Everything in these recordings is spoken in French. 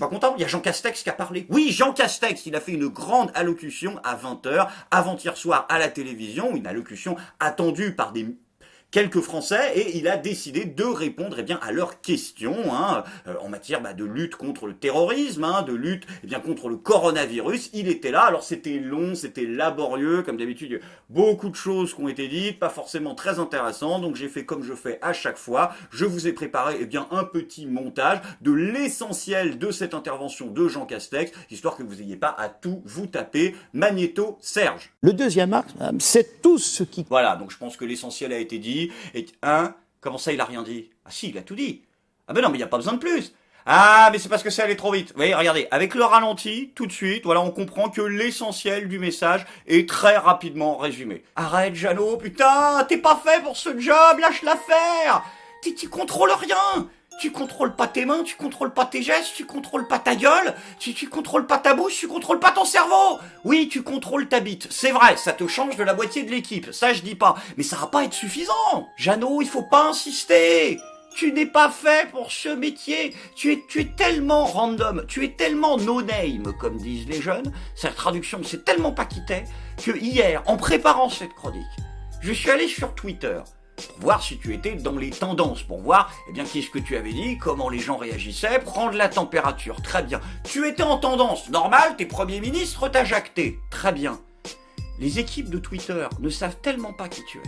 pas content, il y a Jean Castex qui a parlé. Oui, Jean Castex, il a fait une grande allocution à 20h, avant-hier soir à la télévision, une allocution attendue par quelques Français, et il a décidé de répondre à leurs questions en matière de lutte contre le terrorisme, de lutte contre le coronavirus. Il était là, alors c'était long, c'était laborieux, comme d'habitude, beaucoup de choses qui ont été dites, pas forcément très intéressantes, donc j'ai fait comme je fais à chaque fois, je vous ai préparé un petit montage de l'essentiel de cette intervention de Jean Castex, histoire que vous n'ayez pas à tout vous taper. Magnéto Serge. Le deuxième axe, c'est tout ce qui... Voilà, donc je pense que l'essentiel a été dit. Et comment ça, il a rien dit? Ah si, il a tout dit. Ah ben non, mais il n'y a pas besoin de plus. Ah, mais c'est parce que c'est allé trop vite. Vous voyez, regardez, avec le ralenti, tout de suite, voilà, on comprend que l'essentiel du message est très rapidement résumé. Arrête, Jeannot, putain, t'es pas fait pour ce job, lâche l'affaire. Tu contrôles rien. Tu contrôles pas tes mains, tu contrôles pas tes gestes, tu contrôles pas ta gueule, tu contrôles pas ta bouche, tu contrôles pas ton cerveau. Oui, tu contrôles ta bite. C'est vrai, ça te change de la moitié de l'équipe. Ça, je dis pas. Mais ça va pas être suffisant. Jeannot, il faut pas insister. Tu n'es pas fait pour ce métier. Tu es tellement random, tu es tellement no-name, comme disent les jeunes. Cette traduction, c'est tellement pas quitté que hier, en préparant cette chronique, je suis allé sur Twitter pour voir si tu étais dans les tendances, pour voir qu'est-ce que tu avais dit, comment les gens réagissaient, prendre la température. Très bien. Tu étais en tendance. Normal, tes premiers ministres t'a jacté. Très bien. Les équipes de Twitter ne savent tellement pas qui tu es,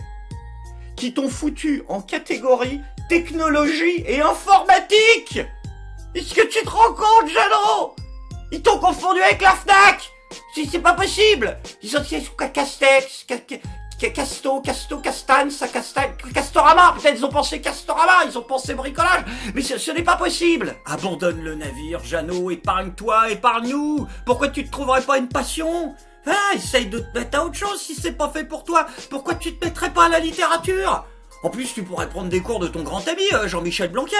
qui t'ont foutu en catégorie technologie et informatique. Est-ce que tu te rends compte, Jeannot? Ils t'ont confondu avec la FNAC. C'est pas possible. Ils ont dit Castex, Castagne, Castorama, peut-être ils ont pensé Castorama, ils ont pensé bricolage, mais ce n'est pas possible. Abandonne le navire, Jeannot, épargne-toi, épargne-nous. Pourquoi tu te trouverais pas une passion? Essaye de te mettre à autre chose si c'est pas fait pour toi. Pourquoi tu te mettrais pas à la littérature? En plus, tu pourrais prendre des cours de ton grand ami, Jean-Michel Blanquer.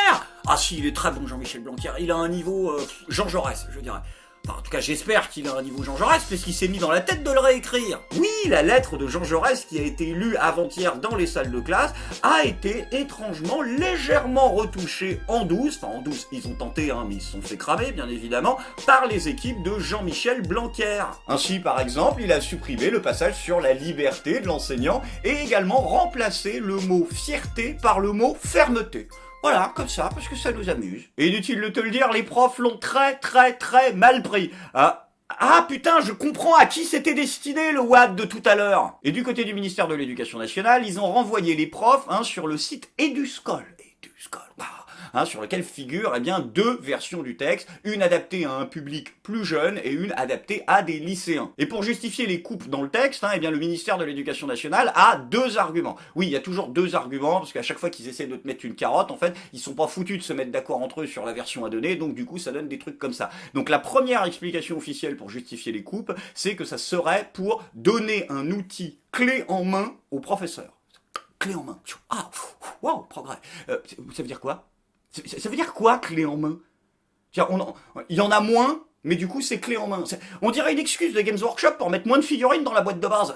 Ah si, il est très bon, Jean-Michel Blanquer. Il a un niveau Jean Jaurès, je dirais. Enfin, en tout cas, j'espère qu'il a un niveau Jean Jaurès, parce qu'il s'est mis dans la tête de le réécrire. Oui, la lettre de Jean Jaurès, qui a été lue avant-hier dans les salles de classe, a été étrangement, légèrement retouchée en douce. Enfin, en douce, ils ont tenté, mais ils se sont fait cramer, bien évidemment, par les équipes de Jean-Michel Blanquer. Ainsi, par exemple, il a supprimé le passage sur la liberté de l'enseignant, et également remplacé le mot fierté par le mot fermeté. Voilà, comme ça, parce que ça nous amuse. Et inutile de te le dire, les profs l'ont très mal pris. Ah putain, je comprends à qui c'était destiné le WAD de tout à l'heure. Et du côté du ministère de l'Éducation nationale, ils ont renvoyé les profs sur le site Eduscol. Sur lequel figurent deux versions du texte, une adaptée à un public plus jeune et une adaptée à des lycéens. Et pour justifier les coupes dans le texte, le ministère de l'Éducation nationale a deux arguments. Oui, il y a toujours deux arguments, parce qu'à chaque fois qu'ils essaient de te mettre une carotte, en fait, ils sont pas foutus de se mettre d'accord entre eux sur la version à donner, donc du coup, ça donne des trucs comme ça. Donc la première explication officielle pour justifier les coupes, c'est que ça serait pour donner un outil clé en main aux professeurs. Clé en main. Ah, waouh, progrès. Ça veut dire quoi? Ça veut dire quoi, clé en main? Il y en a moins, mais du coup, c'est clé en main. On dirait une excuse de Games Workshop pour mettre moins de figurines dans la boîte de base.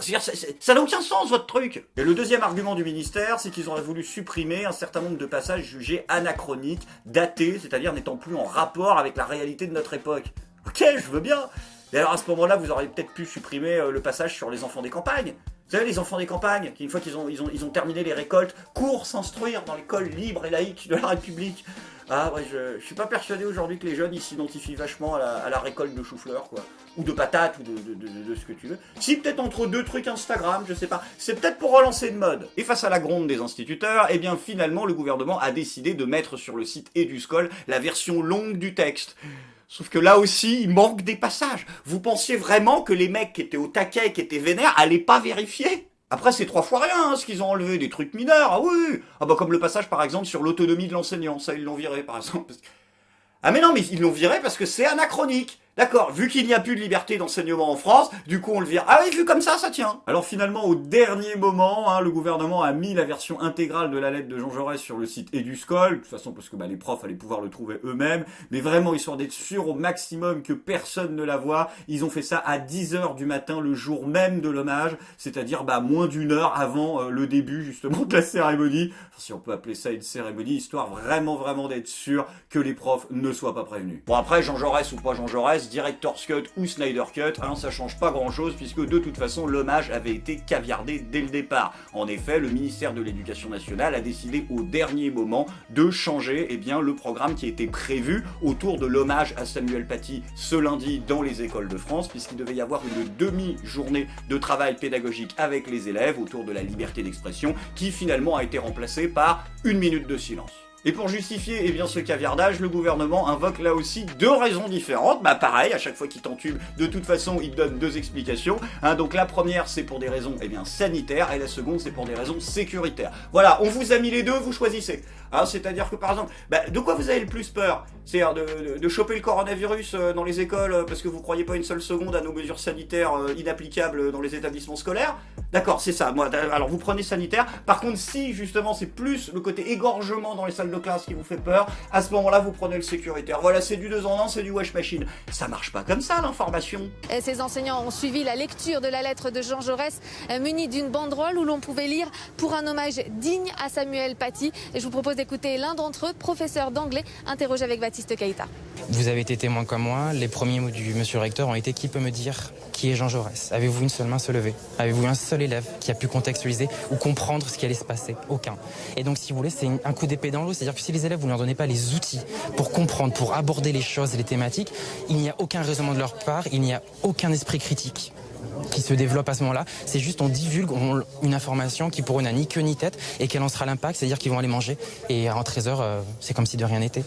Ça n'a aucun sens, votre truc. Et le deuxième argument du ministère, c'est qu'ils auraient voulu supprimer un certain nombre de passages jugés anachroniques, datés, c'est-à-dire n'étant plus en rapport avec la réalité de notre époque. Ok, je veux bien. Et alors, à ce moment-là, vous auriez peut-être pu supprimer le passage sur les enfants des campagnes. Vous savez, les enfants des campagnes, qui une fois qu'ils ont terminé les récoltes, courent s'instruire dans l'école libre et laïque de la République. Ah ouais, je suis pas persuadé aujourd'hui que les jeunes ils s'identifient vachement à la récolte de chou-fleur, quoi. Ou de patates, ou de ce que tu veux. Si, peut-être entre deux trucs Instagram, je sais pas. C'est peut-être pour relancer une mode. Et face à la gronde des instituteurs, finalement, le gouvernement a décidé de mettre sur le site Eduscol la version longue du texte. Sauf que là aussi, il manque des passages. Vous pensiez vraiment que les mecs qui étaient au taquet, qui étaient vénères, allaient pas vérifier? Après, c'est 3 fois rien, ce qu'ils ont enlevé, des trucs mineurs, ah oui. Comme le passage, par exemple, sur l'autonomie de l'enseignant, ça, ils l'ont viré, par exemple. Ah mais non, mais ils l'ont viré parce que c'est anachronique. D'accord, vu qu'il n'y a plus de liberté d'enseignement en France, du coup on le vire. Ah oui, vu comme ça tient. Alors finalement, au dernier moment, le gouvernement a mis la version intégrale de la lettre de Jean Jaurès sur le site EduScol, de toute façon parce que les profs allaient pouvoir le trouver eux-mêmes, mais vraiment histoire d'être sûr au maximum que personne ne la voit, ils ont fait ça à 10h du matin, le jour même de l'hommage, c'est-à-dire moins d'une heure avant le début justement de la cérémonie, enfin, si on peut appeler ça une cérémonie, histoire vraiment d'être sûr que les profs ne soient pas prévenus. Bon après, Jean Jaurès ou pas Jean Jaurès, Director's Cut ou Snyder Cut, ça change pas grand chose puisque de toute façon l'hommage avait été caviardé dès le départ. En effet, le ministère de l'Éducation nationale a décidé au dernier moment de changer le programme qui était prévu autour de l'hommage à Samuel Paty ce lundi dans les écoles de France, puisqu'il devait y avoir une demi-journée de travail pédagogique avec les élèves autour de la liberté d'expression qui finalement a été remplacée par 1 minute de silence. Et pour justifier ce caviardage, le gouvernement invoque là aussi 2 raisons différentes. Pareil, à chaque fois qu'il t'entube, de toute façon, il donne 2 explications. Donc la première, c'est pour des raisons sanitaires, et la seconde, c'est pour des raisons sécuritaires. Voilà, on vous a mis les deux, vous choisissez. C'est-à-dire que par exemple, de quoi vous avez le plus peur? C'est-à-dire de choper le coronavirus dans les écoles parce que vous croyez pas une seule seconde à nos mesures sanitaires inapplicables dans les établissements scolaires? D'accord, c'est ça. Alors vous prenez sanitaire. Par contre, si justement c'est plus le côté égorgement dans les salles de classe qui vous fait peur, à ce moment-là, vous prenez le sécuritaire. Voilà, c'est du 2 en 1, c'est du wash machine. Ça marche pas comme ça, l'information. Et ces enseignants ont suivi la lecture de la lettre de Jean Jaurès, munie d'une banderole où l'on pouvait lire « Pour un hommage digne à Samuel Paty ». Et je vous propose d'écouter l'un d'entre eux, professeur d'anglais, interrogé avec Baptiste Caïta. Vous avez été témoin comme moi. Les premiers mots du monsieur le recteur ont été « Qui peut me dire qui est Jean Jaurès ?» Avez-vous une seule main se lever? Avez-vous un seul élève qui a pu contextualiser ou comprendre ce qui allait se passer? Aucun. Et donc, si vous voulez, c'est un coup d'épée dans l'eau. C'est-à-dire que si les élèves, vous ne leur donnez pas les outils pour comprendre, pour aborder les choses et les thématiques, il n'y a aucun raisonnement de leur part, il n'y a aucun esprit critique qui se développe à ce moment-là. C'est juste on divulgue une information qui pour eux n'a ni queue ni tête et quel en sera l'impact, c'est-à-dire qu'ils vont aller manger et à 13h, c'est comme si de rien n'était.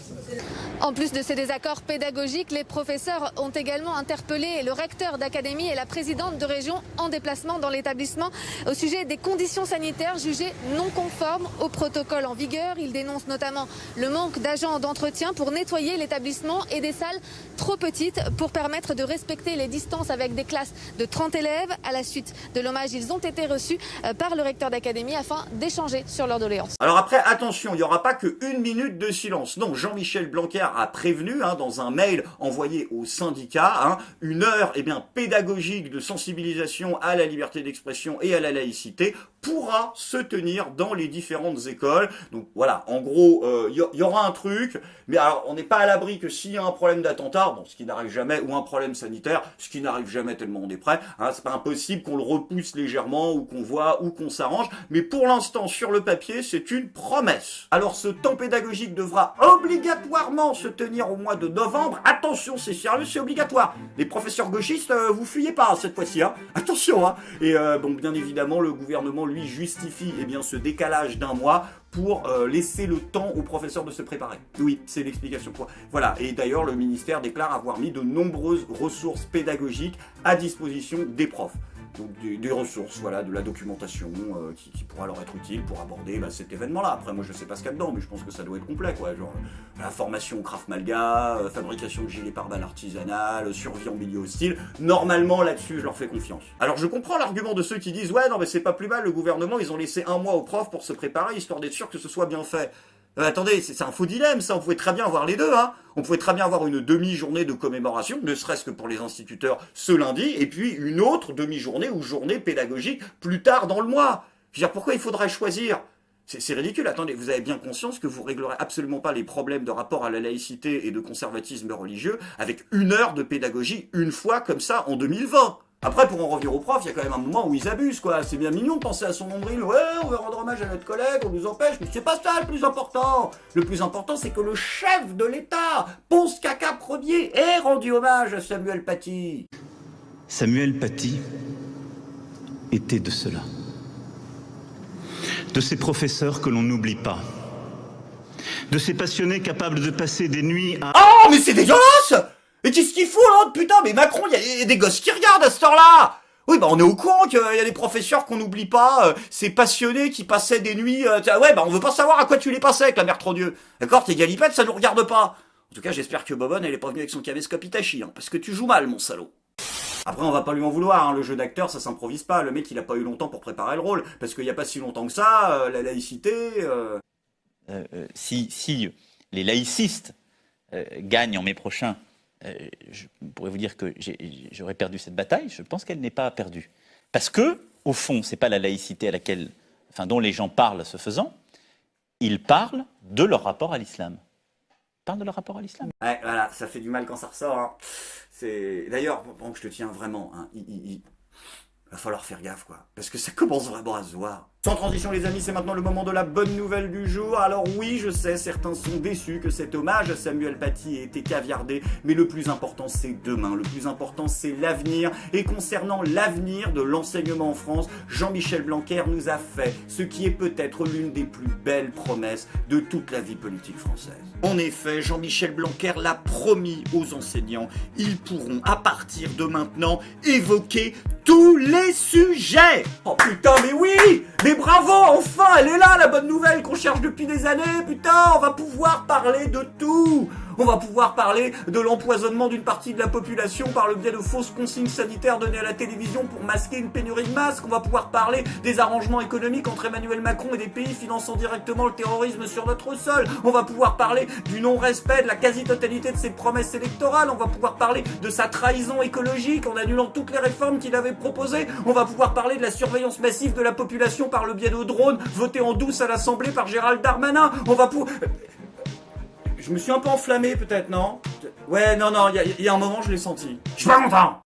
En plus de ces désaccords pédagogiques, les professeurs ont également interpellé le recteur d'académie et la présidente de région en déplacement dans l'établissement au sujet des conditions sanitaires jugées non conformes au protocole en vigueur. Ils dénoncent notamment le manque d'agents d'entretien pour nettoyer l'établissement et des salles trop petites pour permettre de respecter les distances avec des classes de 30 élèves. À la suite de l'hommage, ils ont été reçus par le recteur d'académie afin d'échanger sur leurs doléances. Alors après, attention, il n'y aura pas que 1 minute de silence. Non, Jean-Michel Blanquer a prévenu dans un mail envoyé aux syndicats 1 heure pédagogique de sensibilisation à la liberté d'expression et à la laïcité pourra se tenir dans les différentes écoles. Donc voilà, en gros, y aura un truc, mais alors on n'est pas à l'abri que s'il y a un problème d'attentat, ce qui n'arrive jamais, ou un problème sanitaire, ce qui n'arrive jamais tellement on est prêt, c'est pas impossible qu'on le repousse légèrement ou qu'on voit ou qu'on s'arrange, mais pour l'instant sur le papier c'est une promesse. Alors ce temps pédagogique devra obligatoirement se tenir au mois de novembre. Attention, c'est sérieux, c'est obligatoire. Les professeurs gauchistes, vous fuyez pas cette fois-ci, attention. Et bien évidemment le gouvernement lui justifie ce décalage d'1 mois pour laisser le temps aux professeurs de se préparer. Oui, c'est l'explication. Voilà, et d'ailleurs le ministère déclare avoir mis de nombreuses ressources pédagogiques à disposition des profs. Donc des ressources, de la documentation qui pourra leur être utile pour aborder cet événement-là. Après, moi je sais pas ce qu'il y a dedans, mais je pense que ça doit être complet, genre la formation Krav Maga, fabrication de gilets pare-balles artisanales, survie en milieu hostile. Normalement là-dessus, je leur fais confiance. Alors je comprends l'argument de ceux qui disent ouais non mais c'est pas plus mal, le gouvernement ils ont laissé 1 mois aux profs pour se préparer histoire d'être sûr que ce soit bien fait. Attendez, c'est un faux dilemme, ça. On pouvait très bien avoir les deux, On pouvait très bien avoir une demi-journée de commémoration, ne serait-ce que pour les instituteurs ce lundi, et puis une autre demi-journée ou journée pédagogique plus tard dans le mois. Je veux dire, pourquoi il faudrait choisir? C'est ridicule. Attendez, vous avez bien conscience que vous réglerez absolument pas les problèmes de rapport à la laïcité et de conservatisme religieux avec 1 heure de pédagogie une fois comme ça en 2020. Après, pour en revenir aux profs, il y a quand même un moment où ils abusent, C'est bien mignon de penser à son nombril. Ouais, on veut rendre hommage à notre collègue, on nous empêche. Mais c'est pas ça le plus important. Le plus important, c'est que le chef de l'État, Ponce Caca premier, ait rendu hommage à Samuel Paty. Samuel Paty était de cela. De ces professeurs que l'on n'oublie pas. De ces passionnés capables de passer des nuits à... Oh, mais c'est dégueulasse! Mais qu'est-ce qu'il fout, là? Putain, mais Macron, il y a des gosses qui regardent à cette heure-là! Oui, on est au courant qu'il y a des professeurs qu'on n'oublie pas, ces passionnés qui passaient des nuits... on veut pas savoir à quoi tu les passais avec la mère trop Dieu. D'accord? Tes galipettes, ça nous regarde pas. En tout cas, j'espère que Bobonne, elle est pas venue avec son caméscope Itachi, hein, parce que tu joues mal, mon salaud. Après, on va pas lui en vouloir, hein, le jeu d'acteur, ça s'improvise pas. Le mec, il a pas eu longtemps pour préparer le rôle, parce qu'il y a pas si longtemps que ça, la laïcité... Si les laïcistes gagnent en mai prochain, je pourrais vous dire que j'aurais perdu cette bataille. Je pense qu'elle n'est pas perdue. Parce que, au fond, c'est pas la laïcité dont les gens parlent ce faisant. Ils parlent de leur rapport à l'islam. Parle de leur rapport à l'islam. Ouais, voilà, ça fait du mal quand ça ressort. Hein. D'ailleurs, pendant que je te tiens vraiment, hein, il va falloir faire gaffe, quoi. Parce que ça commence vraiment à se voir. Sans transition, les amis, c'est maintenant le moment de la bonne nouvelle du jour. Alors oui, je sais, certains sont déçus que cet hommage à Samuel Paty ait été caviardé, mais le plus important, c'est demain. Le plus important, c'est l'avenir. Et concernant l'avenir de l'enseignement en France, Jean-Michel Blanquer nous a fait ce qui est peut-être l'une des plus belles promesses de toute la vie politique française. En effet, Jean-Michel Blanquer l'a promis aux enseignants. Ils pourront, à partir de maintenant, évoquer tous les sujets. Oh putain, mais oui! Mais bravo, enfin, elle est là, la bonne nouvelle qu'on cherche depuis des années, putain, on va pouvoir parler de tout. On va pouvoir parler de l'empoisonnement d'une partie de la population par le biais de fausses consignes sanitaires données à la télévision pour masquer une pénurie de masques. On va pouvoir parler des arrangements économiques entre Emmanuel Macron et des pays finançant directement le terrorisme sur notre sol. On va pouvoir parler du non-respect de la quasi-totalité de ses promesses électorales. On va pouvoir parler de sa trahison écologique en annulant toutes les réformes qu'il avait proposées. On va pouvoir parler de la surveillance massive de la population par le biais de drones votés en douce à l'Assemblée par Gérald Darmanin. On va pouvoir... Je me suis un peu enflammé peut-être, non? Ouais, non, il y a un moment je l'ai senti. Je suis pas content.